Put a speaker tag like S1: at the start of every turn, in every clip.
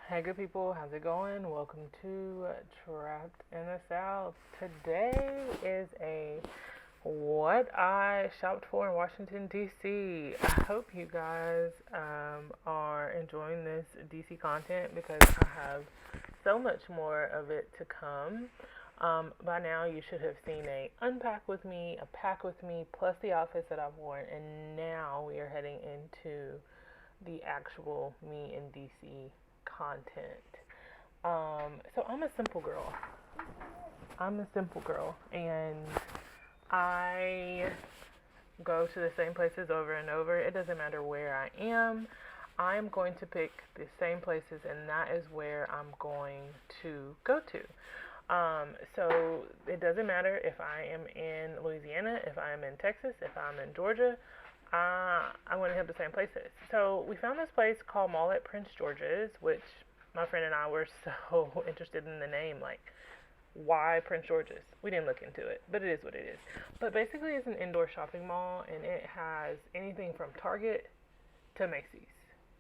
S1: Hey, good people, how's it going? Welcome to Trapped in the South. Today is a what I shopped for in Washington, D.C. I hope you guys are enjoying this DC content because I have so much more of it to come. By now, you should have seen a unpack with me, a pack with me, plus the outfits that I've worn, and now we are heading into the actual me in DC content. So I'm a simple girl. I'm a simple girl, and I go to the same places over and over. It doesn't matter where I am. I'm going to pick the same places, and that is where I'm going to go to. So it doesn't matter if I am in Louisiana, if I am in Texas, if I'm in Georgia. I want to hit the same places. So we found this place called Mall at Prince George's, which my friend and I were so interested in the name. Like, why Prince George's? We didn't look into it, but it is what it is. But basically, it's an indoor shopping mall, and it has anything from Target to Macy's.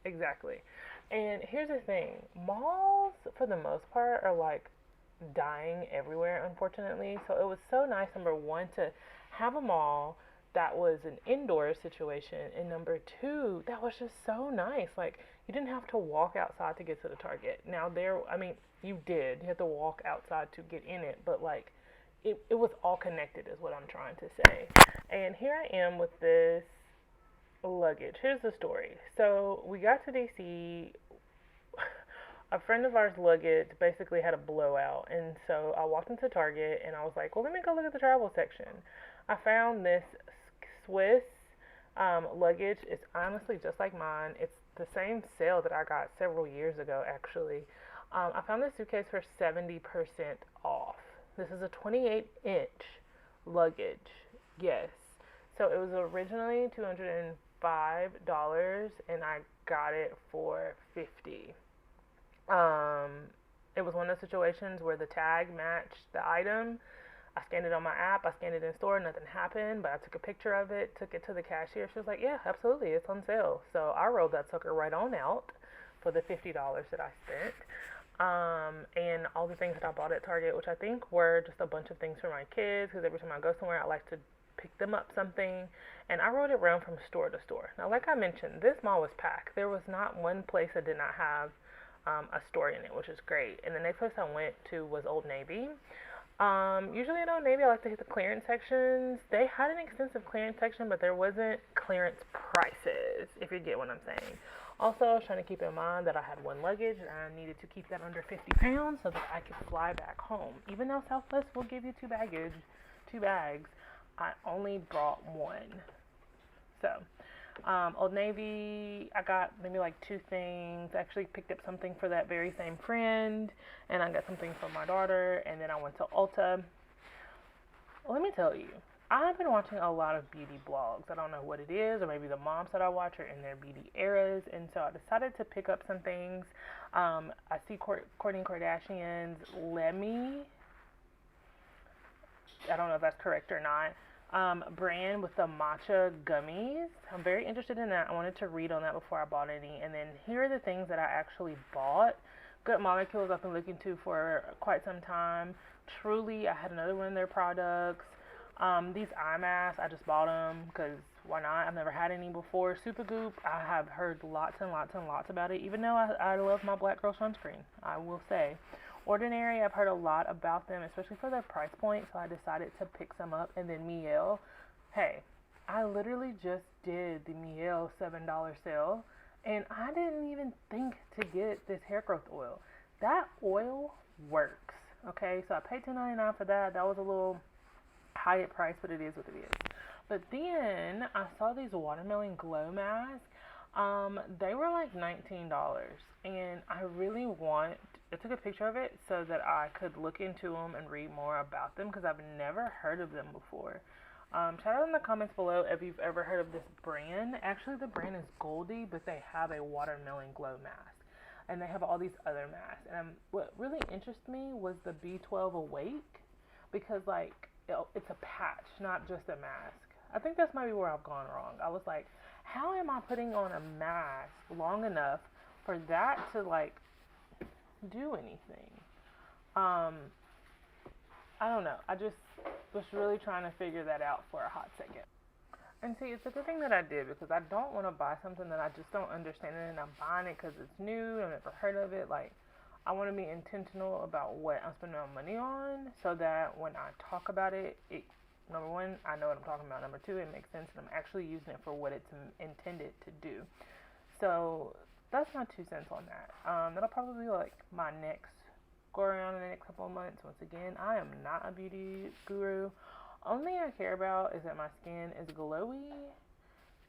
S1: Exactly. And here's the thing, malls, for the most part, are like dying everywhere, unfortunately. So it was so nice, number one, to have a mall that was an indoor situation, and number two, that was just so nice. Like, you didn't have to walk outside to get to the Target. Now, I mean, you did. You had to walk outside to get in it, but like, it was all connected, is what I'm trying to say. And here I am with this luggage. Here's the story. So, we got to DC. A friend of ours luggage basically had a blowout, and so I walked into Target and I was like, well, let me go look at the travel section. I found this Swiss luggage. It's honestly just like mine. It's the same sale that I got several years ago, actually. I found this suitcase for 70% off. This is a 28-inch luggage. Yes. So it was originally $205, and I got it for 50. It was one of those situations where the tag matched the item. I scanned it on my app, I scanned it in store, nothing happened, but I took a picture of it, took it to the cashier. She was like, yeah, absolutely, it's on sale. So I rolled that sucker right on out for the $50 that I spent. And all the things that I bought at Target, which I think were just a bunch of things for my kids, because every time I go somewhere, I like to pick them up something. And I rode it around from store to store. Now, like I mentioned, this mall was packed. There was not one place that did not have a store in it, which is great. And the next place I went to was Old Navy. Usually at Old Navy, I like to hit the clearance sections. They had an extensive clearance section, but there wasn't clearance prices, if you get what I'm saying. Also, I was trying to keep in mind that I had one luggage and I needed to keep that under 50 pounds so that I could fly back home. Even though Southwest will give you two bags, I only brought one. So, Old Navy, I got maybe like two things. I actually picked up something for that very same friend, and I got something for my daughter, and then I went to Ulta. Let me tell you, I've been watching a lot of beauty blogs. I don't know what it is, or maybe the moms that I watch are in their beauty eras, and so I decided to pick up some things. I see Kourtney Kardashian's Lemme. I don't know if that's correct or not. Brand with the matcha gummies. I'm very interested in that. I wanted to read on that before I bought any. And then here are the things that I actually bought. Good Molecules I've been looking to for quite some time. Truly, I had another one of their products. These eye masks, I just bought them because why not? I've never had any before. Supergoop, I have heard lots and lots and lots about it, even though I love my Black Girl sunscreen, I will say. Ordinary, I've heard a lot about them, especially for their price point, so I decided to pick some up. And then Mielle, hey, I literally just did the Mielle $7 sale, and I didn't even think to get this hair growth oil. That oil works, okay? So I paid $10.99 for that. That was a little high at price, but it is what it is. But then I saw these watermelon glow masks. They were like $19, and I really I took a picture of it so that I could look into them and read more about them because I've never heard of them before. Shout out in the comments below if you've ever heard of this brand. Actually, the brand is Goldie, but they have a watermelon glow mask, and they have all these other masks. And what really interested me was the B12 Awake because like it's a patch, not just a mask. I think that's maybe where I've gone wrong. I was like, how am I putting on a mask long enough for that to like do anything. Um, I don't know. I just was really trying to figure that out for a hot second. And see, it's a good thing that I did because I don't want to buy something that I just don't understand and I'm buying it because it's new. I've never heard of it. Like, I want to be intentional about what I'm spending my money on so that when I talk about it, number one, I know what I'm talking about. Number two, it makes sense and I'm actually using it for what it's intended to do. So that's my 2 cents on that. That'll probably be like my next go around in the next couple of months. Once again, I am not a beauty guru. Only thing I care about is that my skin is glowy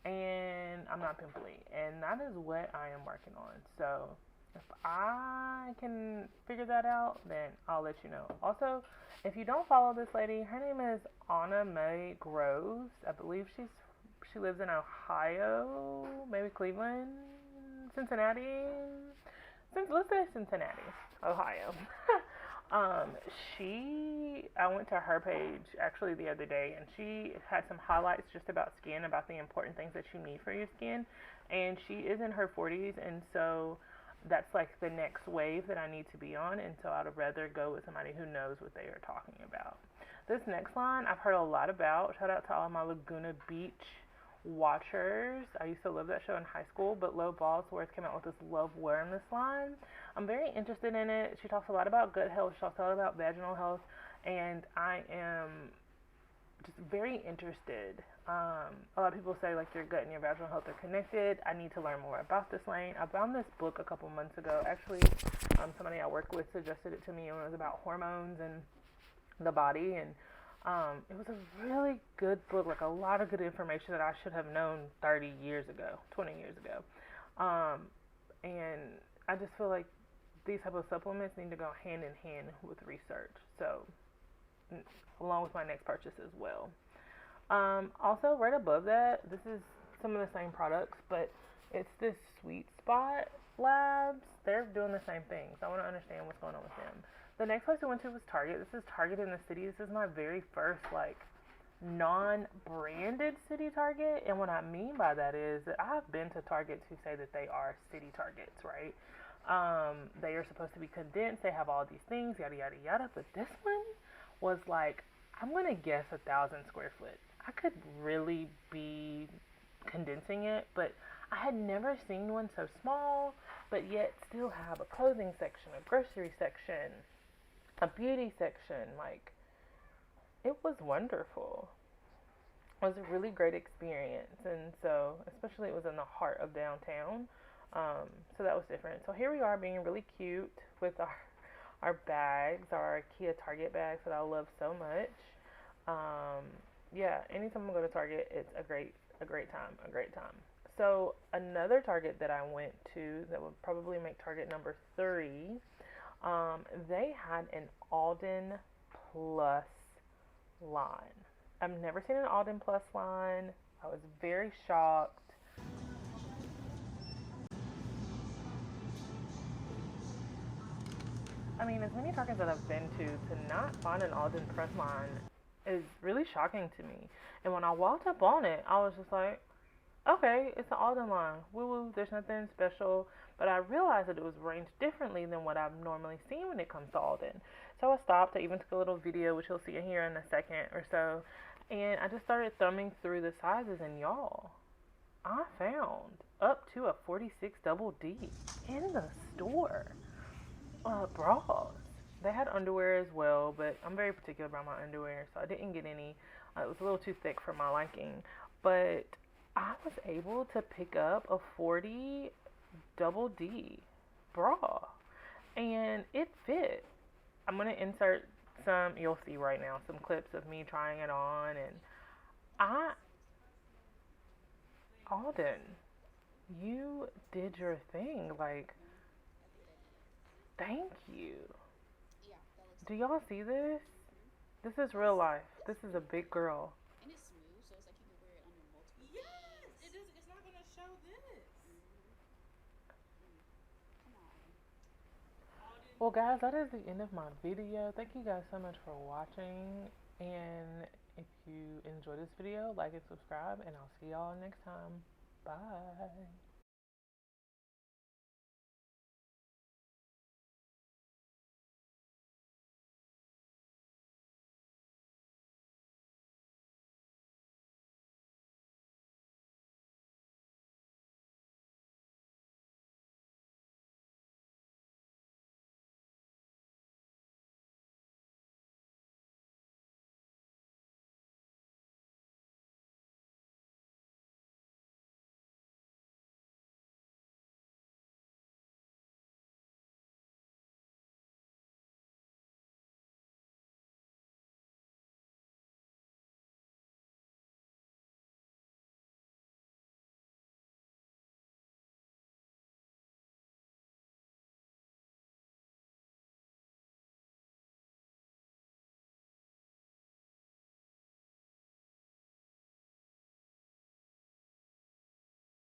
S1: and I'm not pimply, and that is what I am working on. So if I can figure that out, then I'll let you know. Also, if you don't follow this lady, her name is Anna Mae Groves. I believe she lives in Ohio, maybe Cleveland, Cincinnati. Let's say Cincinnati, Ohio. um, I went to her page actually the other day, and she had some highlights just about skin, about the important things that you need for your skin. And she is in her 40s, and so that's like the next wave that I need to be on. And so I'd rather go with somebody who knows what they are talking about. This next line I've heard a lot about. Shout out to all my Laguna Beach watchers. I used to love that show in high school, but Lo Bosworth came out with this Love Wellness line. I'm very interested in it. She talks a lot about gut health. She talks a lot about vaginal health, and I am just very interested. A lot of people say like your gut and your vaginal health are connected. I need to learn more about this lane. I found this book a couple months ago. Actually, somebody I work with suggested it to me, and it was about hormones and the body, and it was a really good book, like a lot of good information that I should have known 30 years ago, 20 years ago. And I just feel like these type of supplements need to go hand in hand with research. So, along with my next purchase as well. Also, right above that, this is some of the same products, but it's this Sweet Spot Labs. They're doing the same thing, so I want to understand what's going on with them. The next place I went to was Target. This is Target in the city. This is my very first like non-branded city Target, and what I mean by that is that I've been to Targets who say that they are city Targets, right? They are supposed to be condensed. They have all these things, yada yada yada. But this one was like, I'm gonna guess 1,000 square foot. I could really be condensing it, but I had never seen one so small, but yet still have a clothing section, a grocery section, a beauty section. Like, it was wonderful. It was a really great experience, and so especially it was in the heart of downtown. So that was different. So here we are being really cute with our bags, our Kia Target bags that I love so much. Yeah, anytime I go to Target, it's a great time. So another Target that I went to that would probably make Target number 3, they had an Alden Plus line. I've never seen an Alden Plus line. I was very shocked. I mean, as many Targets that I've been to not find an Alden Plus line is really shocking to me. And when I walked up on it, I was just like, okay, it's an Alden line. Woo woo, there's nothing special. But I realized that it was arranged differently than what I've normally seen when it comes to Alden. So I stopped. I even took a little video, which you'll see here in a second or so. And I just started thumbing through the sizes, and y'all, I found up to a 46 double D in the store. Bras. They had underwear as well, but I'm very particular about my underwear, so I didn't get any. It was a little too thick for my liking. But I was able to pick up a 40 double D bra, and it fit. I'm going to insert you'll see right now, some clips of me trying it on, and Alden, you did your thing. Like, thank you. Do y'all see this? This is real life. This is a big girl.
S2: And it's smooth, so it's like you can wear it under multiple things.
S3: Yes, it is. It's not gonna show this.
S2: Come on.
S1: Well, guys, that is the end of my video. Thank you guys so much for watching. And if you enjoyed this video, like and subscribe. And I'll see y'all next time. Bye.